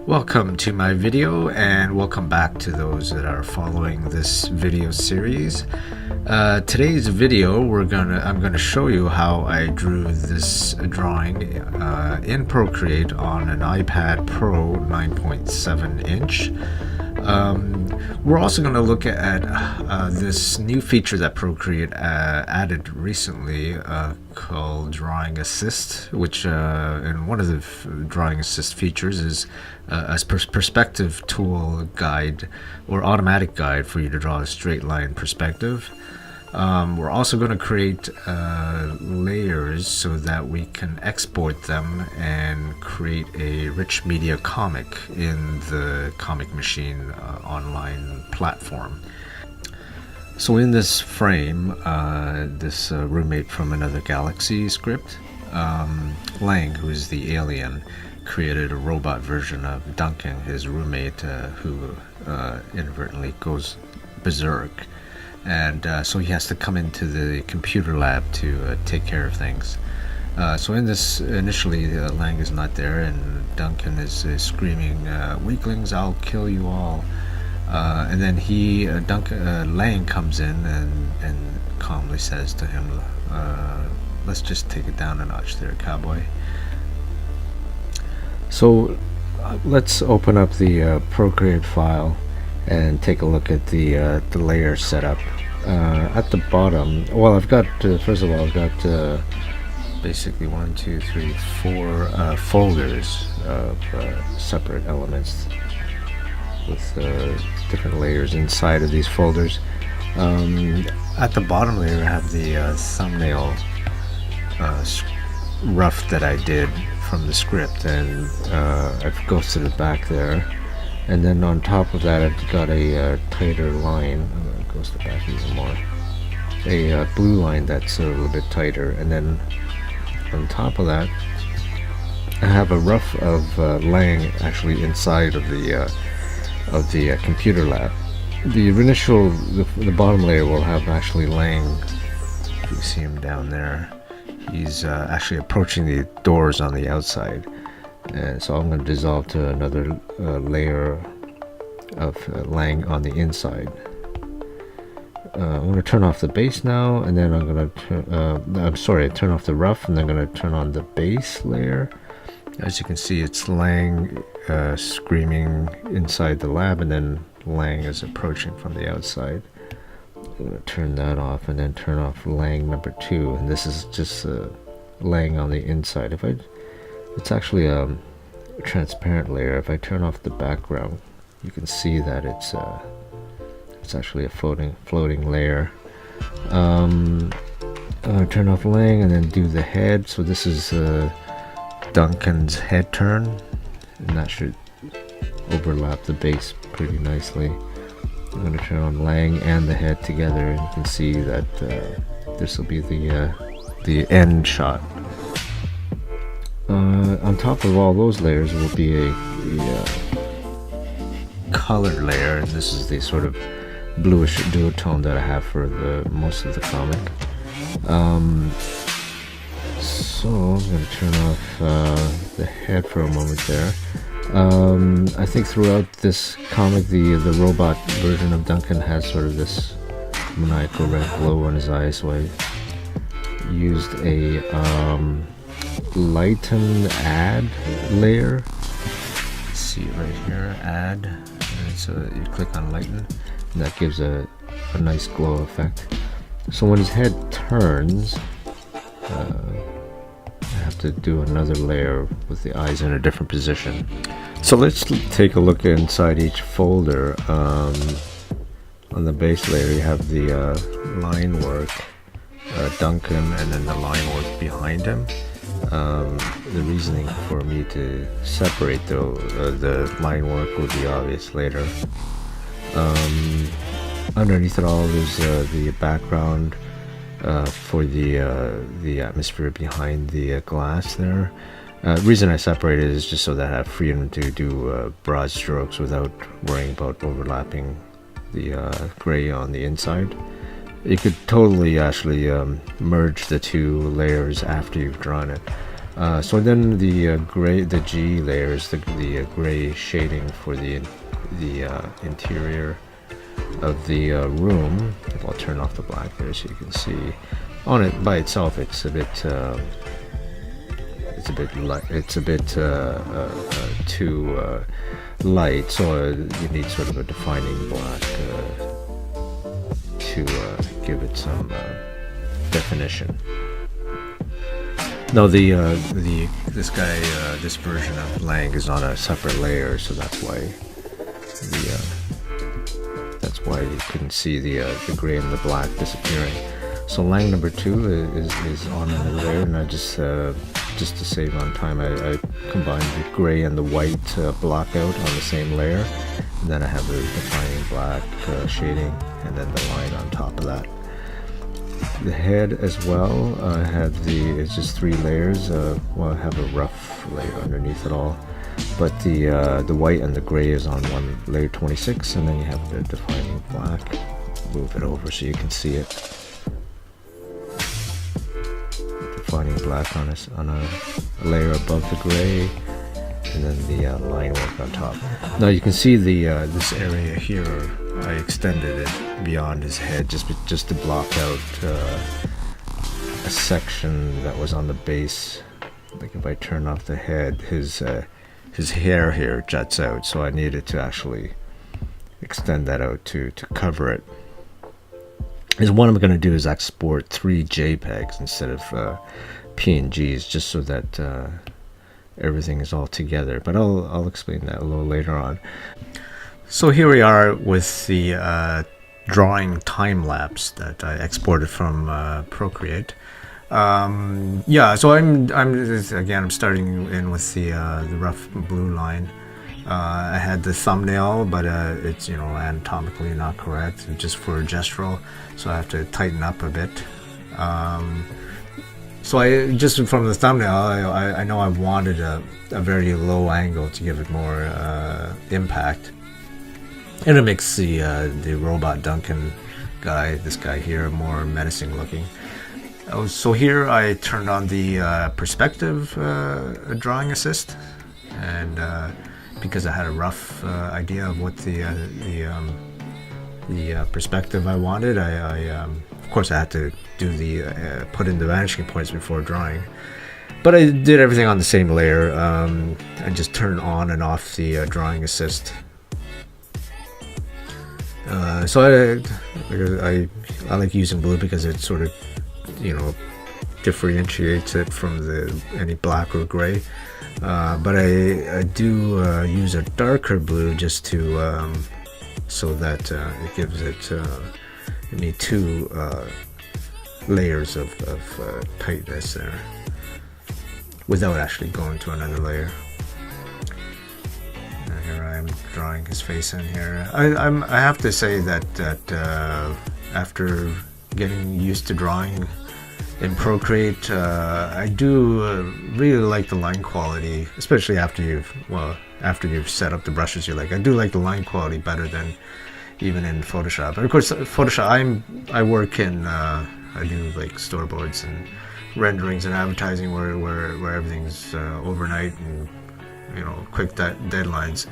Welcome to my video, and welcome back to those that are following this video series. Today's video I'm gonna show you how I drew this drawing in Procreate on an iPad Pro 9.7 inch. We're also going to look at this new feature that Procreate added recently called Drawing Assist, which and one of the Drawing Assist features is a perspective tool guide or automatic guide for you to draw a straight line perspective. We're also going to create layers so that we can export them and create a rich media comic in the Comic Machine online platform. So in this frame, this roommate from another galaxy script, Lang, who is the alien, created a robot version of Duncan, his roommate, who inadvertently goes berserk. And so he has to come into the computer lab to take care of things. So in this, initially Lang is not there, and Duncan is screaming, "Weaklings, I'll kill you all!" And then Lang comes in and calmly says to him, "Let's just take it down a notch there, cowboy." So let's open up the Procreate file and take a look at the layer setup. At the bottom, well, I've got first of all, I've got basically 1, 2, 3, 4 folders of separate elements with different layers inside of these folders. At the bottom layer, I have the thumbnail rough that I did from the script, and I've ghosted it back there. And then on top of that, I've got a tighter line. I'm going to ghost it back even more. A blue line that's a little bit tighter. And then on top of that, I have a rough of Lang actually inside of the computer lab. The bottom layer will have actually Lang. You see him down there. He's actually approaching the doors on the outside. And so I'm going to dissolve to another layer of Lang on the inside. I'm going to turn off the base now, and then I'm going to turn off the rough, and then I'm going to turn on the base layer. As you can see, it's Lang screaming inside the lab, and then Lang is approaching from the outside. I'm going to turn that off, and then turn off Lang number 2, and this is just Lang on the inside. It's actually a transparent layer. If I turn off the background, you can see that it's actually a floating layer. I'm gonna turn off Lang and then do the head. So this is Duncan's head turn, and that should overlap the base pretty nicely. I'm gonna turn on Lang and the head together, and you can see that this will be the end shot. On top of all those layers will be a color layer, and this is the sort of bluish duotone that I have for most of the comic. So I'm going to turn off the head for a moment there. I think throughout this comic, the robot version of Duncan has sort of this maniacal red glow on his eyes, so I used a lighten add layer. See it right here, add, and so you click on lighten, and that gives a nice glow effect. So when his head turns, I have to do another layer with the eyes in a different position. So let's take a look inside each folder. On the base layer, you have the line work, Duncan, and then the line work behind him. The reasoning for me to separate the line work will be obvious later. Underneath it all is the background for the atmosphere behind the glass there. The reason I separated is just so that I have freedom to do broad strokes without worrying about overlapping the gray on the inside. You could totally actually merge the two layers after you've drawn it. So then the gray, the G layers, the gray shading for the interior of the room. I'll turn off the black there so you can see. On it by itself, it's a bit light. It's a bit too light, so you need sort of a defining black to give it some definition. No, this version of Lang is on a separate layer, so that's why you couldn't see the gray and the black disappearing. So Lang number 2 is on another layer, and I just to save on time, I combined the gray and the white block out on the same layer, and then I have the defining black shading, and then the line on top of that. The head as well, I have it's just 3 layers. Well, I have a rough layer underneath it all, but the white and the gray is on one layer 26, and then you have the defining black. Move it over so you can see it. Defining black on a layer above the gray, and then the line work on top. Now you can see this area here. I extended it beyond his head just to block out a section that was on the base. Like if I turn off the head, his hair here juts out, so I needed to actually extend that out to cover it. Is what I'm going to do is export 3 JPEGs instead of PNGs, just so that everything is all together. But I'll explain that a little later on. So here we are with the drawing time lapse that I exported from Procreate. Yeah, so I'm starting in with the rough blue line. I had the thumbnail, but it's anatomically not correct, just for gestural, so I have to tighten up a bit. So I just from the thumbnail, I know I wanted a very low angle to give it more impact, and it makes the robot Duncan guy, this guy here, more menacing looking. So here I turned on the perspective drawing assist, and because I had a rough idea of what the perspective I wanted, I of course I had to do put in the vanishing points before drawing, but I did everything on the same layer. I just turned on and off the drawing assist. So I like using blue because it sort of differentiates it from any black or gray. But I do use a darker blue just to so that it gives it me 2 layers of tightness there without actually going to another layer. And here I am drawing his face in here. I have to say that after getting used to drawing in Procreate, I do really like the line quality, especially after you've set up the brushes you like. I do like the line quality better than even in Photoshop. And of course, Photoshop, I work in I do like storyboards and renderings and advertising where everything's overnight and quick deadlines.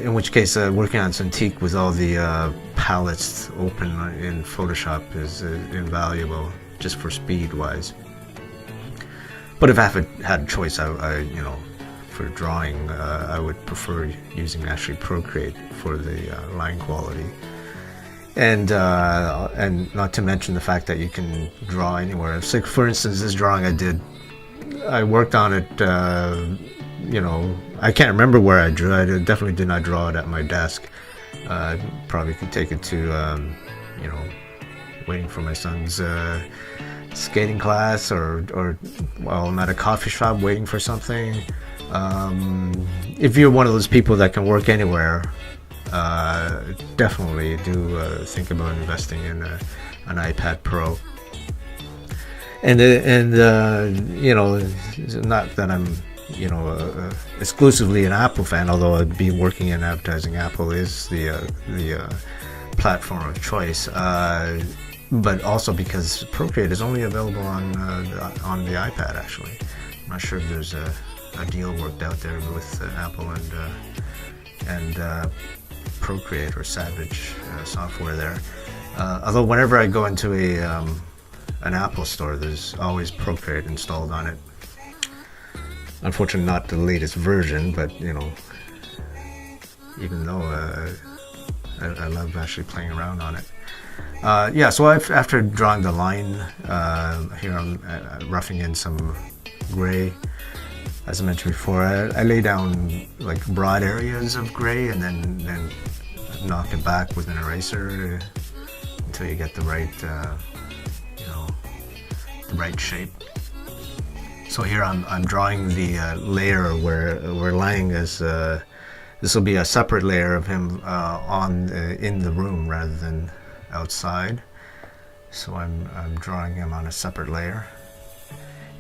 In which case, working on Cintiq with all the palettes open in Photoshop is invaluable, just for speed wise. But if I had a choice, I for drawing, I would prefer using actually Procreate for the line quality, and not to mention the fact that you can draw anywhere. So, for instance, this drawing I worked on it. I can't remember where I drew. I definitely did not draw it at my desk. Probably could take it to waiting for my son's skating class, or while I'm at a coffee shop waiting for something. If you're one of those people that can work anywhere, definitely do think about investing in an iPad Pro. And not that I'm exclusively an Apple fan, although I'd be working in advertising. Apple is the platform of choice, but also because Procreate is only available on the iPad actually. I'm not sure if there's a deal worked out there with Apple and Procreate or Savage software there. Although whenever I go into an Apple store, there's always Procreate installed on it. Unfortunately, not the latest version, but you know, even though I love actually playing around on it. Yeah, so after drawing the line, here I'm roughing in some gray. As I mentioned before, I lay down like broad areas of gray and then knock it back with an eraser until you get the right, you know, the right shape. So here I'm drawing the layer where Lang is. This will be a separate layer of him in the room rather than outside. So I'm drawing him on a separate layer.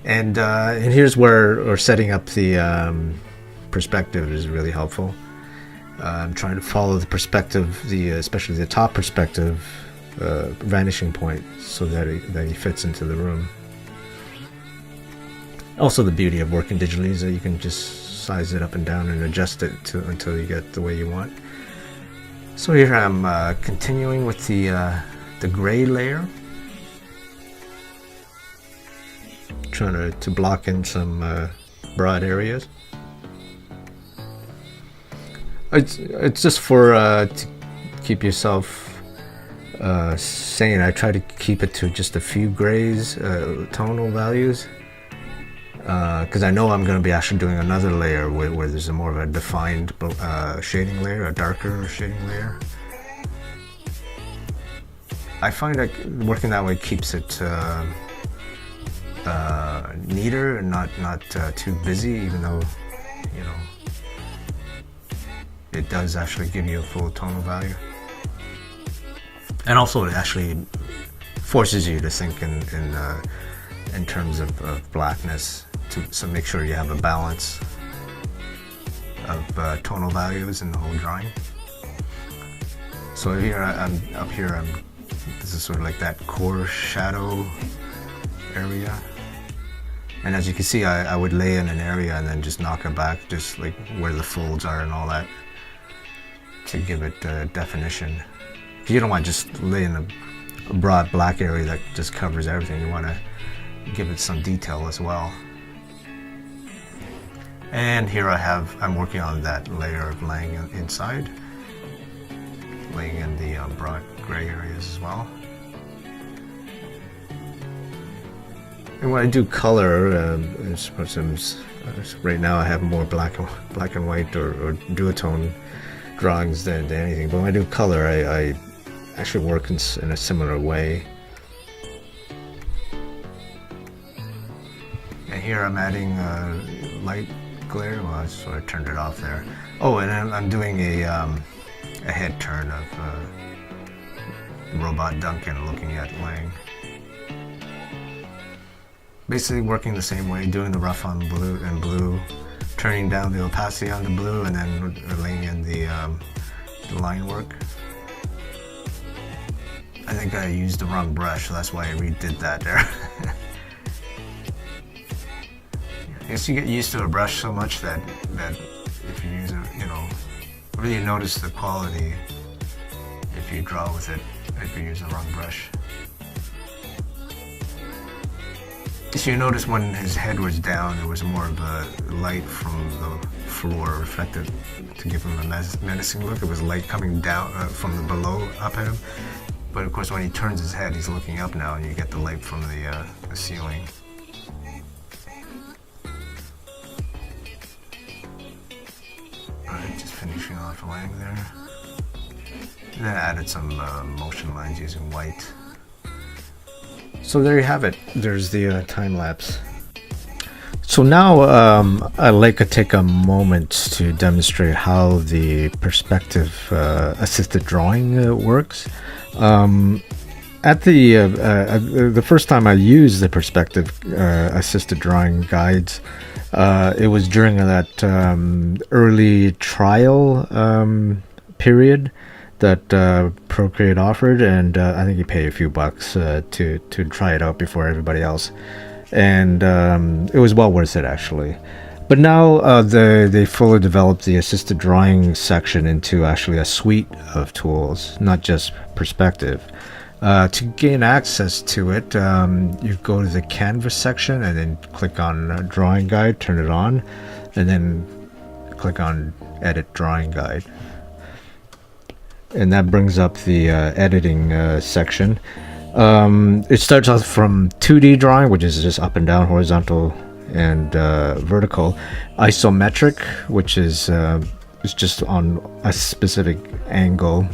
And here's where setting up the perspective is really helpful. I'm trying to follow the perspective, especially the top perspective vanishing point, so that he fits into the room. Also, the beauty of working digitally is that you can just size it up and down and adjust it until you get the way you want. So here I'm continuing with the gray layer, trying to block in some broad areas. It's just for to keep yourself sane. I try to keep it to just a few grays, tonal values, because I know I'm going to be actually doing another layer where there's a more of a defined shading layer, a darker shading layer. I find that working that way keeps it neater and not too busy, even though, you know, it does actually give you a full tonal value. And also it actually forces you to think in terms of blackness, so make sure you have a balance of tonal values in the whole drawing. So here this is sort of like that core shadow area. And as you can see, I would lay in an area and then just knock it back, just like where the folds are and all that, to give it definition. You don't want to just lay in a broad black area that just covers everything. You want to give it some detail as well. And here I'm working on that layer of laying inside, laying in the broad gray areas as well. And when I do color, right now I have more black and white or duotone drawings than anything. But when I do color, I actually work in a similar way. And here I'm adding light glare. Well, I sort of turned it off there. Oh, and I'm doing a head turn of Robot Duncan looking at Lang. Basically working the same way, doing the rough on blue, turning down the opacity on the blue, and then laying in the line work. I think I used the wrong brush, so that's why I redid that there. I guess you get used to a brush so much that if you use it, you know, really notice the quality if you draw with it, if you use the wrong brush. So you notice when his head was down, there was more of a light from the floor reflected to give him a menacing look. It was light coming down from the below up at him. But of course, when he turns his head, he's looking up now, and you get the light from the ceiling. Alright, just finishing off Lang there. And then I added some motion lines using white. So there you have it. There's the time lapse. So now I'd like to take a moment to demonstrate how the perspective assisted drawing works. At the first time I used the perspective assisted drawing guides, it was during that early trial period that Procreate offered, and I think you pay a few bucks to try it out before everybody else and it was well worth it actually. But now they fully developed the assisted drawing section into actually a suite of tools, not just perspective. To gain access to it, you go to the canvas section and then click on drawing guide, turn it on, and then click on edit drawing guide. And that brings up the editing section. It starts off from 2D drawing, which is just up and down, horizontal and vertical. Isometric, which is just on a specific angle,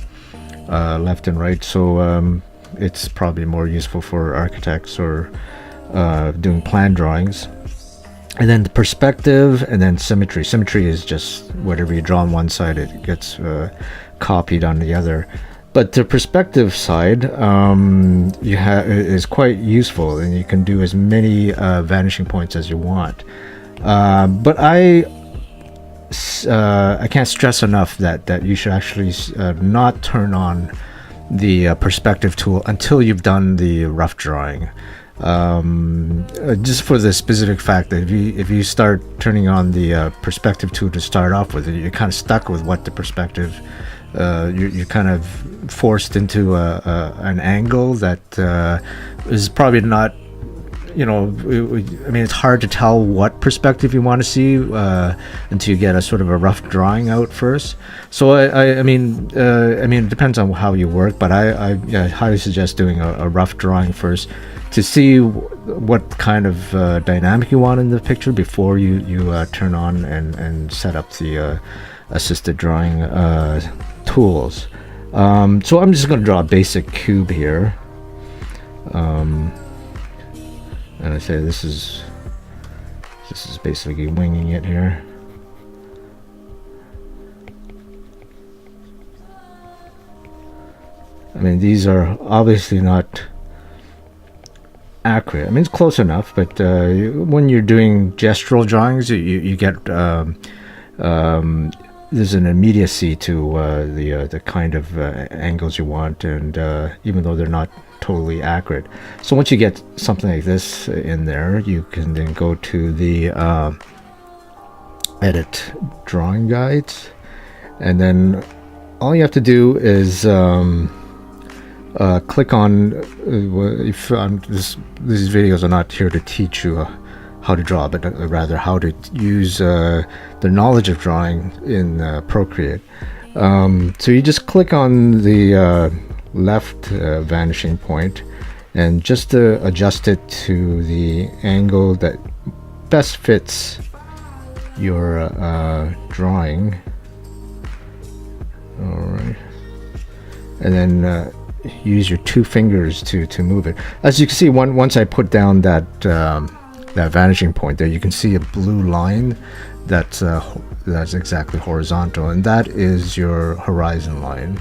left and right. So it's probably more useful for architects or doing plan drawings. And then the perspective, and then symmetry. Symmetry is just whatever you draw on one side, it gets copied on the other. But the perspective side is quite useful, and you can do as many vanishing points as you want. But I can't stress enough that you should actually not turn on the perspective tool until you've done the rough drawing. Just for the specific fact that if you start turning on the perspective tool to start off with, you're kind of stuck with what the perspective. You're kind of forced into an angle that is probably not, I mean, it's hard to tell what perspective you want to see until you get a sort of a rough drawing out first. So I mean, it depends on how you work, but I highly suggest doing a rough drawing first to see what kind of dynamic you want in the picture before you turn on and set up the assisted drawing tools. So I'm just going to draw a basic cube here, and I say this is basically winging it here. I mean, these are obviously not accurate. I mean, it's close enough, but when you're doing gestural drawings, you get there's an immediacy to the kind of angles you want, and even though they're not totally accurate. So once you get something like this in there, you can then go to the edit drawing guides, and then all you have to do is click on these videos are not here to teach you how to draw, but rather how to use the knowledge of drawing in Procreate. So you just click on the left vanishing point and just adjust it to the angle that best fits your drawing. Alright, and then use your two fingers to move it. As you can see, once I put down that vanishing point there, you can see a blue line that's exactly horizontal, and that is your horizon line.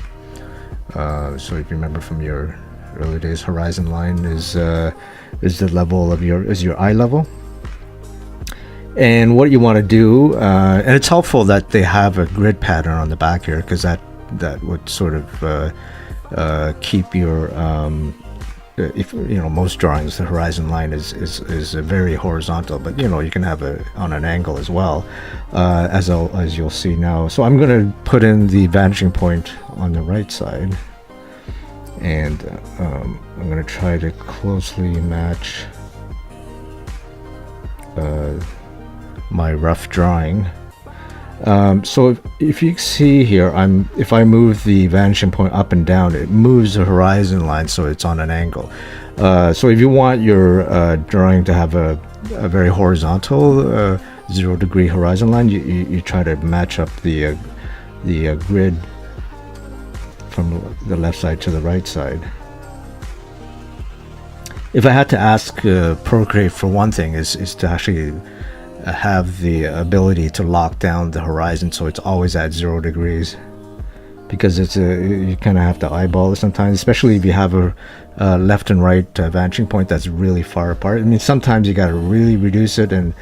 So if you remember from your early days, horizon line is the level of your eye level. And what you want to do, and it's helpful that they have a grid pattern on the back here, because that would sort of keep your if most drawings, the horizon line is very horizontal, but you can have it on an angle as well, as you'll see now. So I'm going to put in the vanishing point on the right side, and I'm going to try to closely match my rough drawing. So if you see here, if I move the vanishing point up and down, it moves the horizon line so it's on an angle. So if you want your drawing to have a very horizontal 0 degree horizon line, you try to match up the grid from the left side to the right side. If I had to ask Procreate for one thing, is to actually have the ability to lock down the horizon so it's always at 0 degrees, because you kind of have to eyeball it sometimes, especially if you have a left and right vanishing point that's really far apart. I mean, sometimes you got to really reduce it, and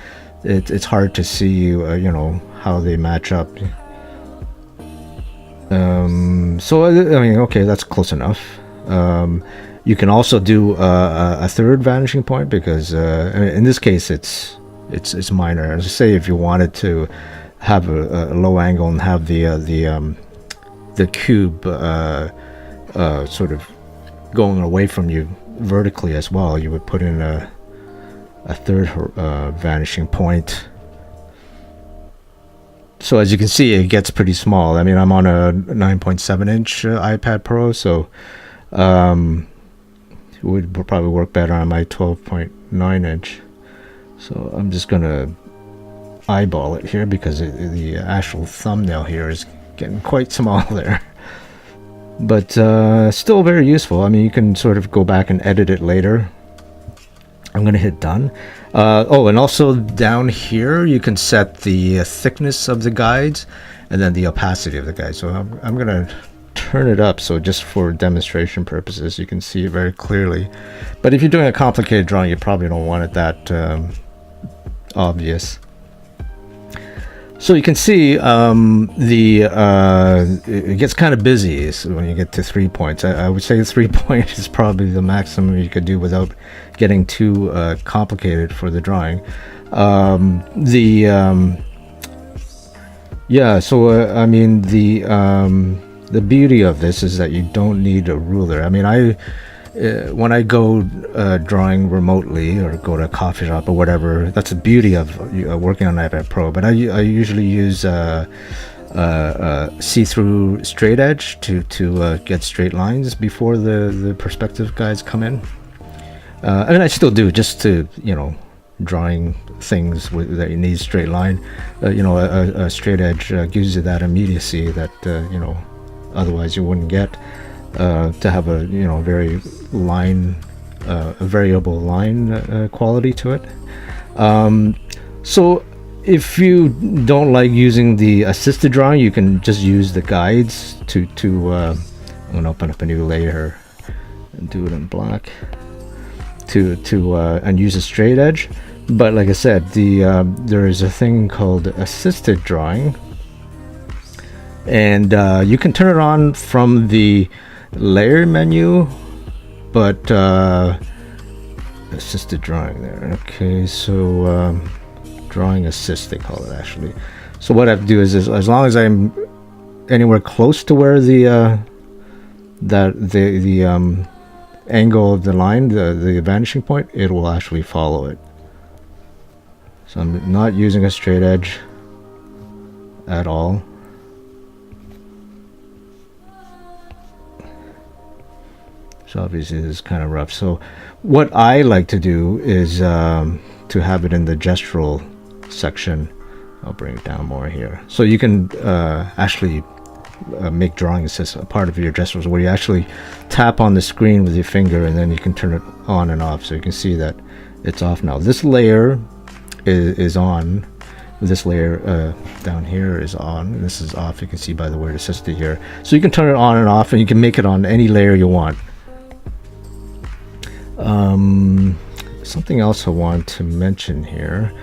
it's hard to see how they match up. So I mean, okay, that's close enough. You can also do a third vanishing point, because in this case it's minor. As I say, if you wanted to have a low angle and have the cube sort of going away from you vertically as well, you would put in a third vanishing point. So as you can see, it gets pretty small. I mean, I'm on a 9.7 inch iPad Pro, so it would probably work better on my 12.9 inch. So I'm just gonna eyeball it here, because the actual thumbnail here is getting quite small there. But still very useful. I mean, you can sort of go back and edit it later. I'm gonna hit done. Oh, and also down here you can set the thickness of the guides and then the opacity of the guide. So I'm gonna turn it up, so just for demonstration purposes you can see it very clearly. But if you're doing a complicated drawing, you probably don't want it that obvious. So you can see it gets kind of busy when you get to 3 points. I would say 3 point is probably the maximum you could do without getting too complicated for the drawing. Yeah, so I mean, the beauty of this is that you don't need a ruler. I mean, when I go drawing remotely or go to a coffee shop or whatever, that's the beauty of working on iPad Pro. But I usually use see-through straight edge to get straight lines before the perspective guides come in. And I still do, just to, you know, drawing things that you need straight line. You know, a straight edge gives you that immediacy that you know, otherwise you wouldn't get. To have a, you know, very line, a variable line quality to it. So if you don't like using the assisted drawing, you can just use the guides to I'm gonna open up a new layer and do it in black and use a straight edge. But like I said, there is a thing called assisted drawing, and you can turn it on from the layer menu, but assisted drawing there. Okay, so drawing assist, they call it actually. So what I have to do is as long as I'm anywhere close to where the angle of the line, the vanishing point, it will actually follow it. So I'm not using a straight edge at all. So obviously this is kind of rough. So what I like to do is to have it in the gestural section. I'll bring it down more here. So you can actually make drawing assist a part of your gestures, where you actually tap on the screen with your finger and then you can turn it on and off. So you can see that it's off now. This layer is on. This layer down here is on, and this is off. You can see by the word assisted here. So you can turn it on and off, and you can make it on any layer you want. Something else I want to mention here.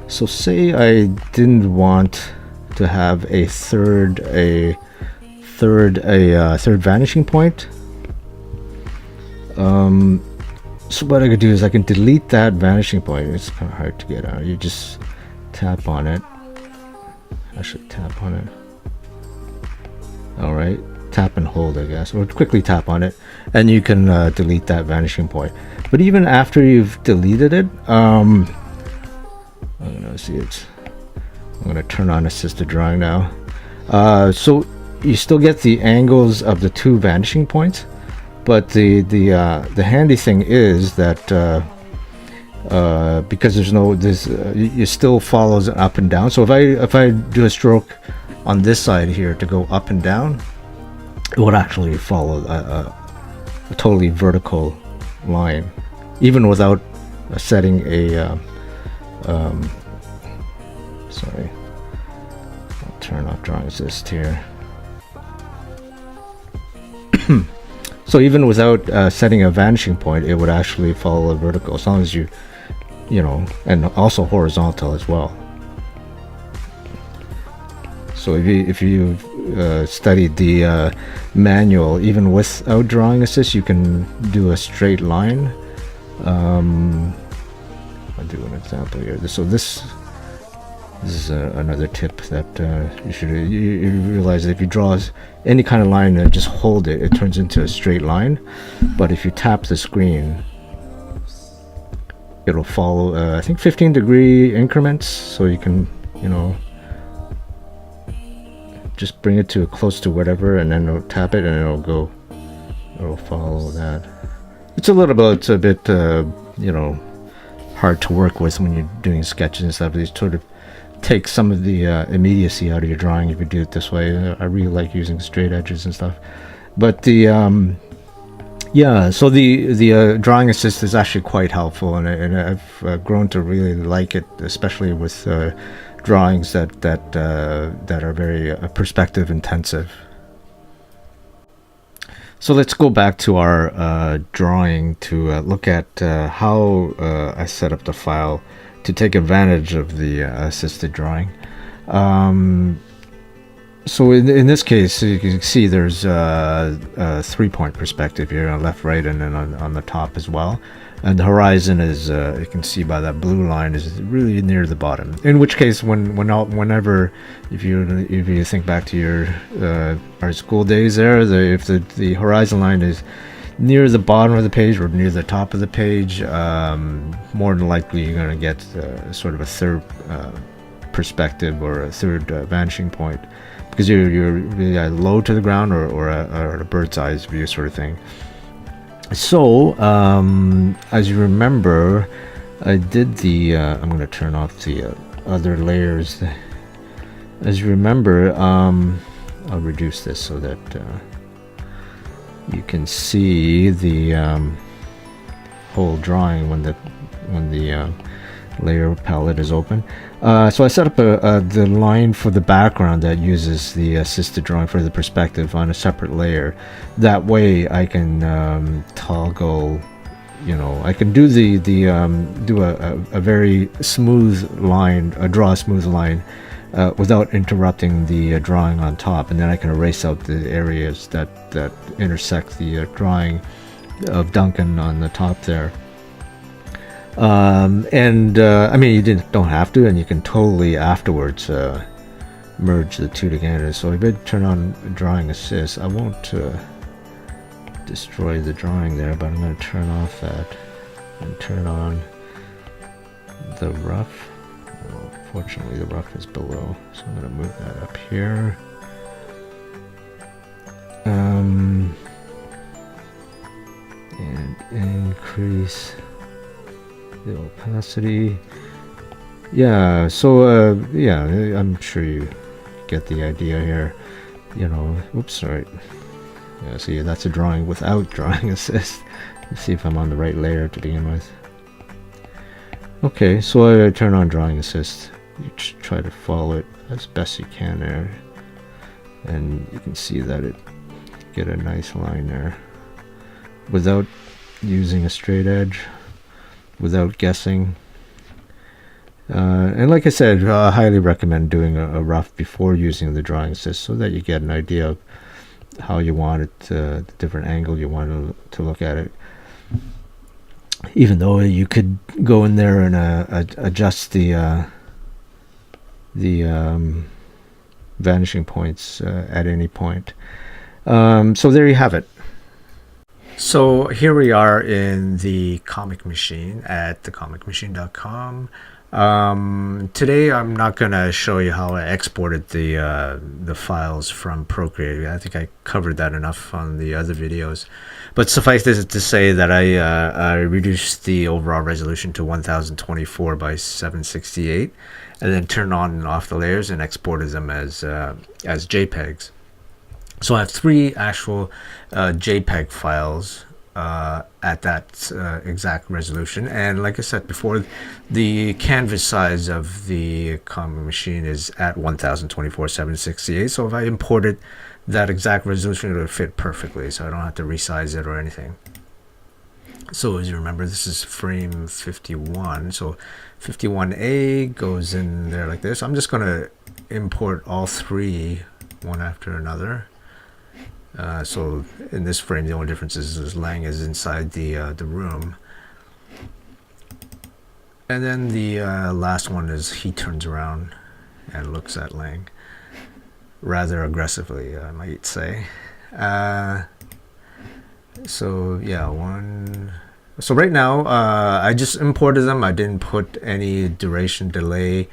So say I didn't want to have a third vanishing point. So what I could do is I can delete that vanishing point. It's kind of hard to get out. You just tap on it. I should tap on it. All right. Tap and hold, I guess, or quickly tap on it, and you can delete that vanishing point. But even after you've deleted it, I'm gonna turn on assisted drawing now. So you still get the angles of the two vanishing points, but the handy thing is that because there's no it still follows up and down. So if I do a stroke on this side here to go up and down, it would actually follow a totally vertical line, even without setting a sorry, I'll turn off drawing assist here. So even without setting a vanishing point, it would actually follow a vertical, as long as you know, and also horizontal as well. So if you studied the manual, even without drawing assist, you can do a straight line. I'll do an example here. So this is another tip that you realize that if you draw any kind of line and just hold it, it turns into a straight line. But if you tap the screen, it'll follow I think 15-degree increments, so you can, you know, just bring it to close to whatever, and then tap it and it'll follow that. It's a bit you know, hard to work with when you're doing sketches and stuff. It sort of takes some of the immediacy out of your drawing if you do it this way. I really like using straight edges and stuff. But the yeah, so the drawing assist is actually quite helpful, and I've grown to really like it, especially with drawings that are very perspective intensive. So let's go back to our drawing to look at how I set up the file to take advantage of the assisted drawing. So in this case, you can see there's a 3-point perspective here on left, right, and then on the top as well. And the horizon is, you can see by that blue line, is really near the bottom. In which case, whenever, if you think back to your our school days there, if the horizon line is near the bottom of the page or near the top of the page, more than likely you're going to get sort of a third perspective or a third vanishing point, because you're really low to the ground or a bird's eye view sort of thing. So as you remember, I did the I'm going to turn off the other layers. As you remember, I'll reduce this so that you can see the whole drawing when the layer palette is open. So I set up the line for the background that uses the assisted drawing for the perspective on a separate layer. That way I can toggle, you know, I can do do a very smooth line, draw a smooth line without interrupting the drawing on top, and then I can erase out the areas that intersect the drawing of Duncan on the top there. I mean, you don't have to, and you can totally afterwards merge the two together. So if I turn on drawing assist, I won't destroy the drawing there, but I'm going to turn off that and turn on the rough. Well, fortunately, the rough is below, so I'm going to move that up here. And increase the opacity. Yeah, so yeah, I'm sure you get the idea here. You know, oops, sorry. Yeah, see, that's a drawing without drawing assist. Let's see if I'm on the right layer to begin with. Okay, so I turn on drawing assist. You try to follow it as best you can there, and you can see that it get a nice line there without using a straight edge, without guessing. And like I said, I highly recommend doing a rough before using the drawing assist, so that you get an idea of how you want it, the different angle you want to look at it. Even though you could go in there and adjust the vanishing points at any point. So there you have it. So here we are in the comic machine at thecomicmachine.com. Today I'm not going to show you how I exported the files from Procreate. I think I covered that enough on the other videos. But suffice it to say that I reduced the overall resolution to 1024 by 768, and then turned on and off the layers and exported them as JPEGs. So I have 3 actual JPEG files at that exact resolution, and like I said before, the canvas size of the comic machine is at 1024 768. So if I imported that exact resolution, it would fit perfectly, so I don't have to resize it or anything. So as you remember, this is frame 51, so 51A goes in there like this. I'm just going to import all three one after another. So in this frame, the only difference is Lang is inside the room. And then the last one is he turns around and looks at Lang rather aggressively, I might say. So yeah, one. So right now, I just imported them. I didn't put any duration, delay,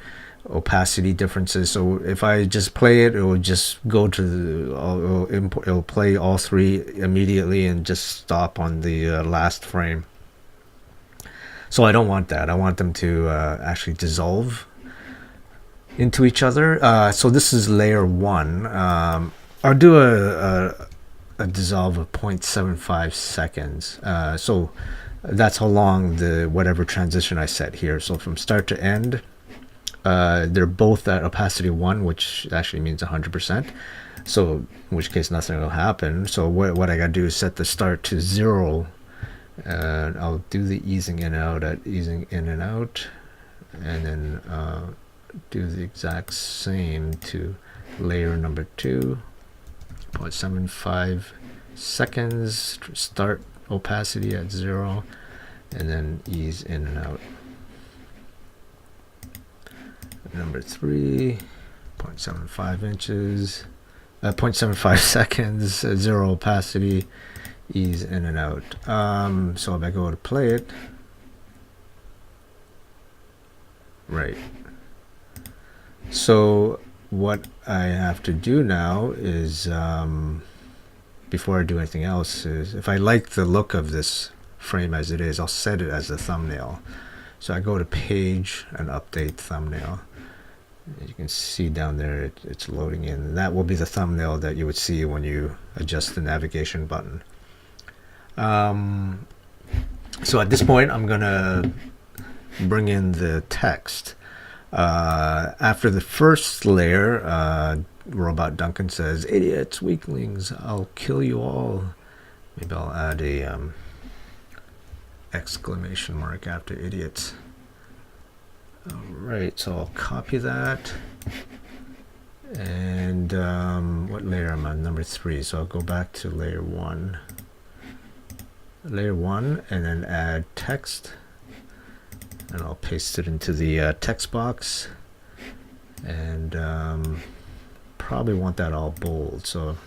opacity differences. So if I just play it, it will just go to the, it'll play all three immediately and just stop on the last frame. So I don't want that. I want them to actually dissolve into each other. So this is layer 1. I'll do a dissolve of 0.75 seconds. So that's how long the whatever transition I set here. So from start to end, they're both at opacity 1, which actually means 100%. So in which case nothing will happen. So what I got to do is set the start to 0. And I'll do the easing in and out at easing in and out, and then do the exact same to layer number 2. 0.75 seconds, start opacity at 0, and then ease in and out. Number 3, 0.75 inches, 0.75 seconds, 0 opacity, ease in and out. So if I go to play it, right. So what I have to do now is, before I do anything else, is if I like the look of this frame as it is, I'll set it as a thumbnail. So I go to page and update thumbnail. As you can see down there, it's loading in. That will be the thumbnail that you would see when you adjust the navigation button. So at this point, I'm gonna bring in the text. After the first layer, Robot Duncan says, "Idiots, weaklings, I'll kill you all." Maybe I'll add a exclamation mark after idiots. Alright, so I'll copy that. And what layer am I on? Number 3. So I'll go back to layer 1. Layer 1, and then add text. And I'll paste it into the text box. And probably want that all bold. So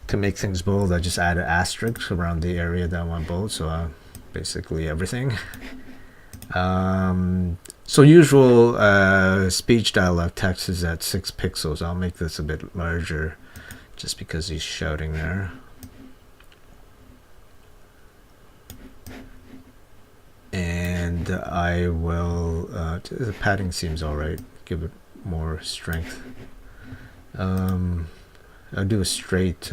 to make things bold, I just add an asterisk around the area that I want bold. So basically everything. So usual speech dialogue text is at 6 pixels. I'll make this a bit larger just because he's shouting there. And I will, the padding seems alright, give it more strength. I'll do a straight,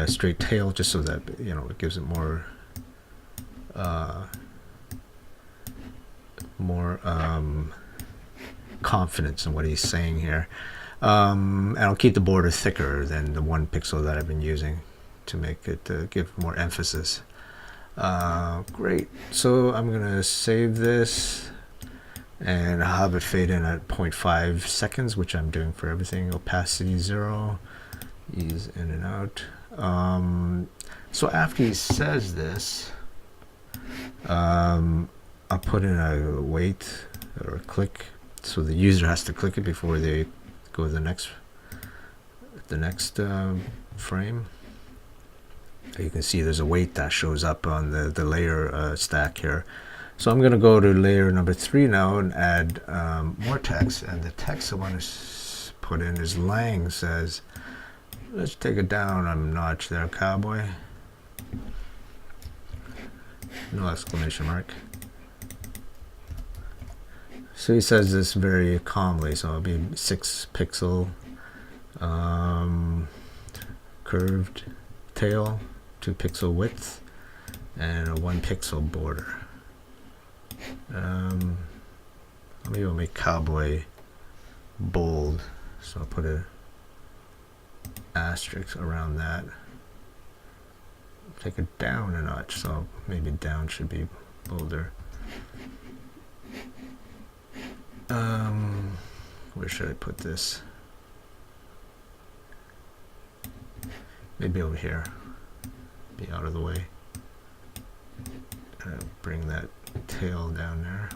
straight tail just so that, you know, it gives it more confidence in what he's saying here. And I'll keep the border thicker than the 1 pixel that I've been using to make it give more emphasis. Great. So I'm gonna save this and I'll have it fade in at 0.5 seconds, which I'm doing for everything. Opacity 0, ease in and out. So after he says this, I'll put in a wait or a click, so the user has to click it before they go to the next frame. You can see there's a weight that shows up on the layer stack here. So I'm going to go to layer number 3 now and add more text. And the text I want to put in is Lang says, let's take it down a notch there, cowboy. No exclamation mark. So he says this very calmly, so it'll be 6 pixel curved tail, 2 pixel width, and a 1 pixel border. Maybe I'll make cowboy bold, so I'll put a asterisk around that. Take it down a notch, so maybe down should be bolder. Where should I put this? Maybe over here. Be out of the way. Bring that tail down there.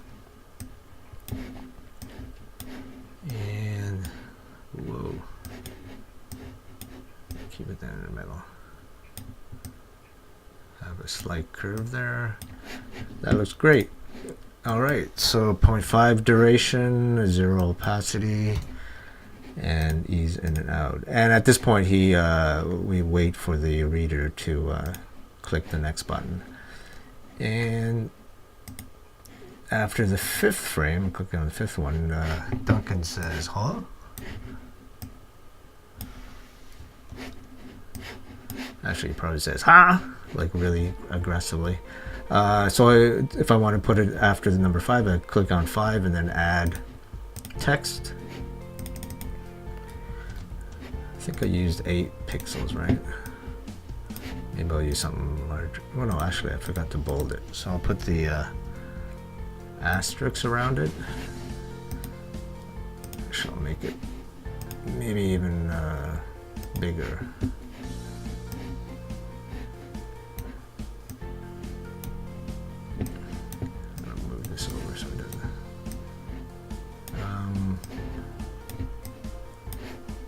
And whoa. Keep it down in the middle. Have a slight curve there. That looks great. Alright, so 0.5 duration, 0 opacity, and ease in and out. And at this point, we wait for the reader to click the next button. And after the 5th frame, clicking on the 5th one, Duncan says, huh? Actually, he probably says, huh? Like really aggressively. So if I want to put it after the number 5, I click on 5 and then add text. I think I used 8 pixels, right? Maybe I'll use something larger. Well, no, actually I forgot to bold it. So I'll put the asterisk around it. Actually, I'll make it maybe even bigger.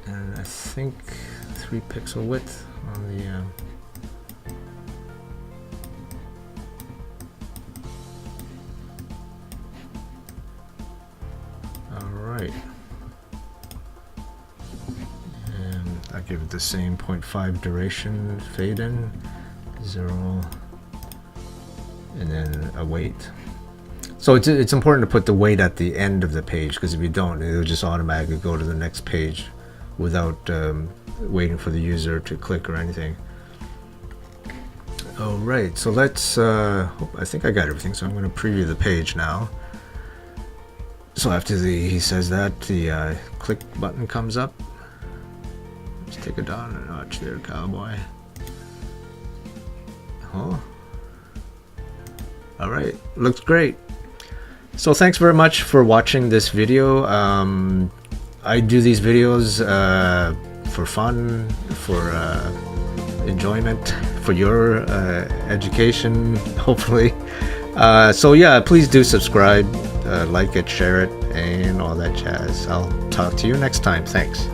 And I think 3 pixel width on the alright, and I give it the same 0.5 duration, fade in, 0, and then a weight. So it's important to put the weight at the end of the page, because if you don't, it'll just automatically go to the next page without waiting for the user to click or anything. Alright, so let's, I think I got everything, so I'm going to preview the page now. So after he says that, the click button comes up. Let's take it down a notch there, cowboy. Oh. Alright, looks great. So thanks very much for watching this video. I do these videos for fun, for enjoyment, for your education, hopefully. So yeah, please do subscribe, like it, share it, and all that jazz. I'll talk to you next time. Thanks.